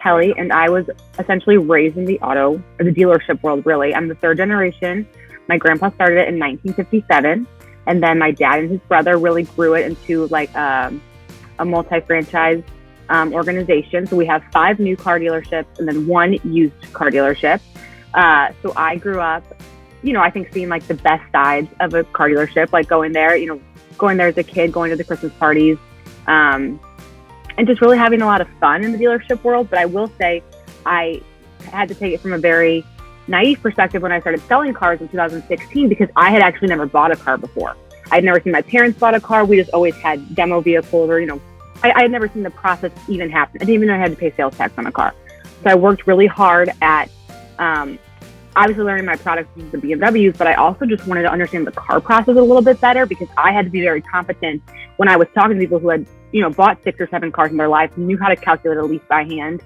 Kelly, and I was essentially raised in the dealership world, really. I'm the third generation. My grandpa started it in 1957, and then my dad and his brother really grew it into like a multi-franchise organization. So we have 5 new car dealerships and then 1 used car dealership. So I grew up, I think seeing like the best sides of a car dealership, like going there as a kid, going to the Christmas parties, and just really having a lot of fun in the dealership world. But I will say I had to take it from a very naive perspective when I started selling cars in 2016, because I had actually never bought a car before. I'd never seen my parents bought a car. We just always had demo vehicles, or, I had never seen the process even happen. I didn't even know I had to pay sales tax on a car. So I worked really hard at obviously learning my products, the BMWs, but I also just wanted to understand the car process a little bit better, because I had to be very competent when I was talking to people who had, bought 6 or 7 cars in their life, knew how to calculate a lease by hand.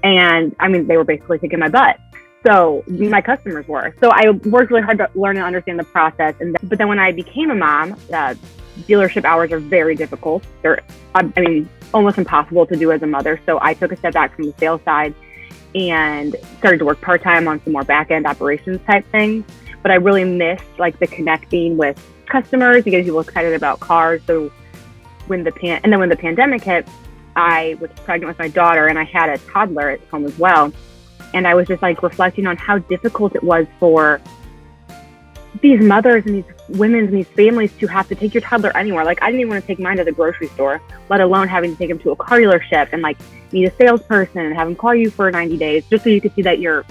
And I mean, they were basically kicking my butt. So my customers were. So I worked really hard to learn and understand the process. But then when I became a mom, dealership hours are very difficult. They're, almost impossible to do as a mother. So I took a step back from the sales side and started to work part-time on some more back-end operations type things. But I really missed like the connecting with customers and getting people excited about cars. So when the pandemic hit, I was pregnant with my daughter and I had a toddler at home as well. And I was just like reflecting on how difficult it was for these mothers and these women and these families to have to take your toddler anywhere. Like, I didn't even want to take mine to the grocery store, let alone having to take him to a car dealership and like meet a salesperson and have him call you for 90 days just so you could see that your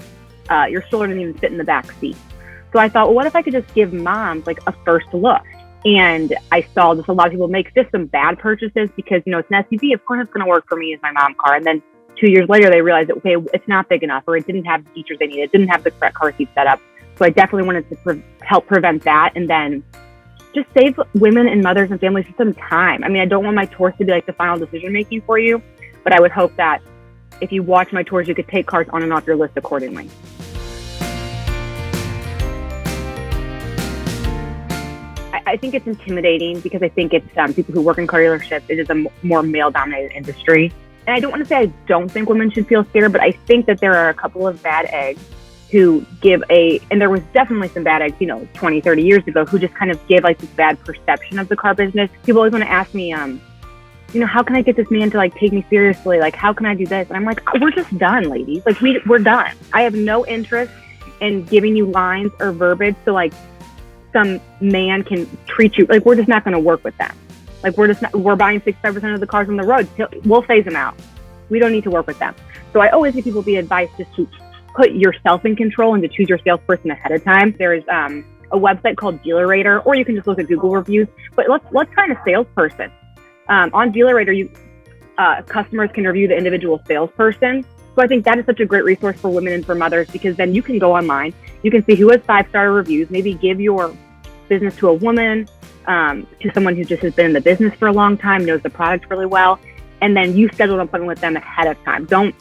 stroller didn't even fit in the back seat. So I thought, well, what if I could just give moms like a first look? And I saw just a lot of people make just some bad purchases because, it's an SUV. Of course, it's going to work for me as my mom car. And then 2 years later, they realized that, okay, it's not big enough, or it didn't have the features they needed. It didn't have the correct car seat setup. So I definitely wanted to help prevent that, and then just save women and mothers and families some time. I don't want my tours to be like the final decision making for you, but I would hope that if you watch my tours, you could take cars on and off your list accordingly. I think it's intimidating because I think it's people who work in car dealerships, it is a more male-dominated industry. And I don't want to say I don't think women should feel scared, but I think that there are a couple of bad eggs who and there was definitely some bad eggs, 20, 30 years ago, who just kind of give like this bad perception of the car business. People always want to ask me, how can I get this man to like take me seriously? Like, how can I do this? And I'm like, we're just done, ladies. Like we're done. I have no interest in giving you lines or verbiage so like some man can treat you. Like, we're just not going to work with them. Like, we're buying 65% of the cars on the road. We'll phase them out. We don't need to work with them. So I always give people the advice just to put yourself in control and to choose your salesperson ahead of time. There's a website called DealerRater, or you can just look at Google reviews. But let's find a salesperson. On DealerRater, customers can review the individual salesperson. So I think that is such a great resource for women and for mothers, because then you can go online, you can see who has 5-star reviews, maybe give your business to a woman, to someone who just has been in the business for a long time, knows the product really well, and then you schedule an appointment with them ahead of time. Don't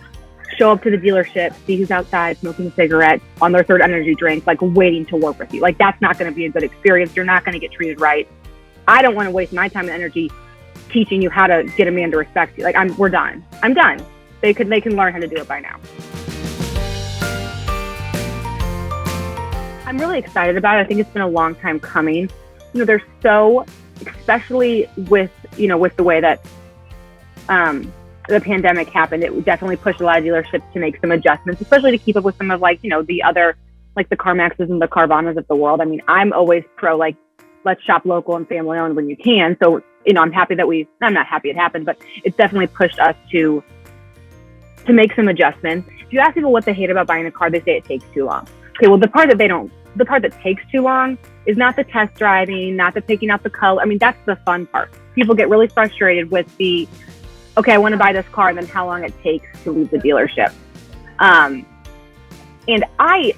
show up to the dealership, see who's outside smoking a cigarette on their third energy drink, like waiting to work with you. Like, that's not going to be a good experience. You're not going to get treated right. I don't want to waste my time and energy teaching you how to get a man to respect you. Like, we're done. I'm done. They can learn how to do it by now. I'm really excited about it. I think it's been a long time coming. There's especially with the way that the pandemic happened, it definitely pushed a lot of dealerships to make some adjustments, especially to keep up with some of the other, like the CarMaxes and the Carvanas of the world. I'm always pro, let's shop local and family owned when you can. So, I'm happy that I'm not happy it happened, but it's definitely pushed us to make some adjustments. If you ask people what they hate about buying a car, they say it takes too long. Okay, well, the part that takes too long is not the test driving, not the picking out the color. That's the fun part. People get really frustrated with okay, I want to buy this car, and then how long it takes to leave the dealership. And I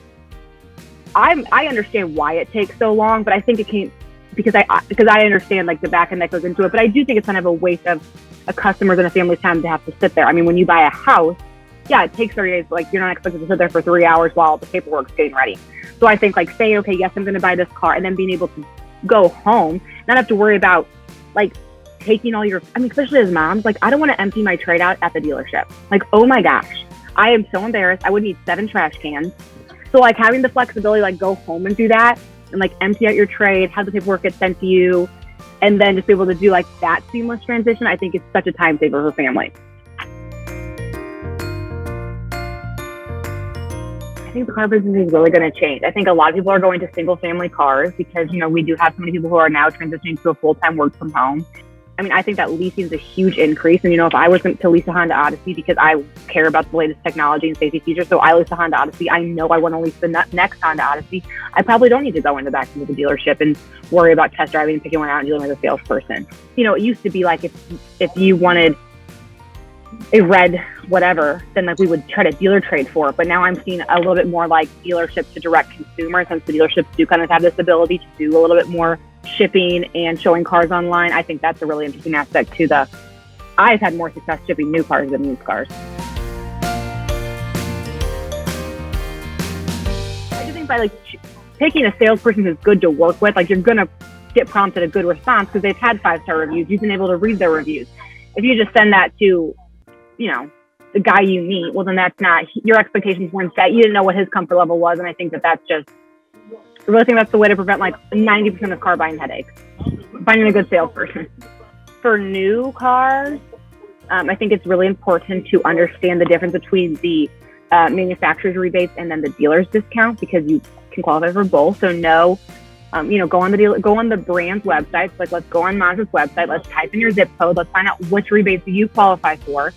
understand why it takes so long, but I think it can't, because I understand like the back end that goes into it. But I do think it's kind of a waste of a customer's and a family's time to have to sit there. When you buy a house, yeah, it takes 30 days. Like, you're not expected to sit there for 3 hours while the paperwork's getting ready. So I think saying, okay, yes, I'm going to buy this car, and then being able to go home, not have to worry about taking all your, especially as moms, I don't want to empty my trade out at the dealership. Oh my gosh, I am so embarrassed. I would need 7 trash cans. So like having the flexibility, like go home and do that and like empty out your trade, have the paperwork get sent to you, and then just be able to do like that seamless transition, I think it's such a time saver for family. I think the car business is really going to change. I think a lot of people are going to single family cars because, we do have so many people who are now transitioning to a full-time work from home. I mean, I think that leasing is a huge increase. And, if I was to lease a Honda Odyssey because I care about the latest technology and safety features, so I lease a Honda Odyssey, I know I want to lease the next Honda Odyssey. I probably don't need to go in the back into the dealership and worry about test driving and picking one out and dealing with a salesperson. It used to be like if you wanted a red whatever, then like we would try to dealer trade for it. But now I'm seeing a little bit more like dealerships to direct consumers, since the dealerships do kind of have this ability to do a little bit more shipping and showing cars online. I think that's a really interesting aspect to I've had more success shipping new cars than used cars. I just think by like picking a salesperson who's good to work with, like you're going to get prompted a good response because they've had 5-star reviews. You've been able to read their reviews. If you just send that to, the guy you meet, well, then that's not, your expectations weren't set. You didn't know what his comfort level was. And I think that's just, I really think that's the way to prevent like 90% of car buying headaches, finding a good salesperson. For new cars, I think it's really important to understand the difference between the manufacturer's rebates and then the dealer's discount, because you can qualify for both. So go on the brand's websites. Like let's go on Mazda's website. Let's type in your zip code. Let's find out which rebates you qualify for.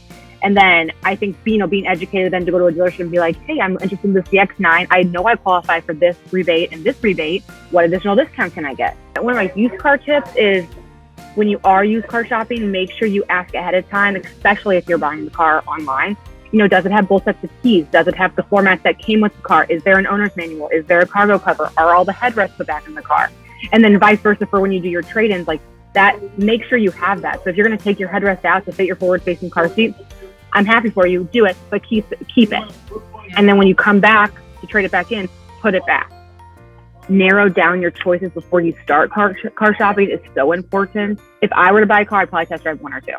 And then I think, being educated then to go to a dealership and be like, hey, I'm interested in this CX-9. I know I qualify for this rebate and this rebate. What additional discount can I get? One of my used car tips is when you are used car shopping, make sure you ask ahead of time, especially if you're buying the car online. Does it have both sets of keys? Does it have the formats that came with the car? Is there an owner's manual? Is there a cargo cover? Are all the headrests put back in the car? And then vice versa for when you do your trade-ins, like that, make sure you have that. So if you're going to take your headrest out to fit your forward-facing car seat, I'm happy for you, do it, but keep it. And then when you come back to trade it back in, put it back. Narrow down your choices before you start car shopping is so important. If I were to buy a car, I'd probably test drive 1 or 2.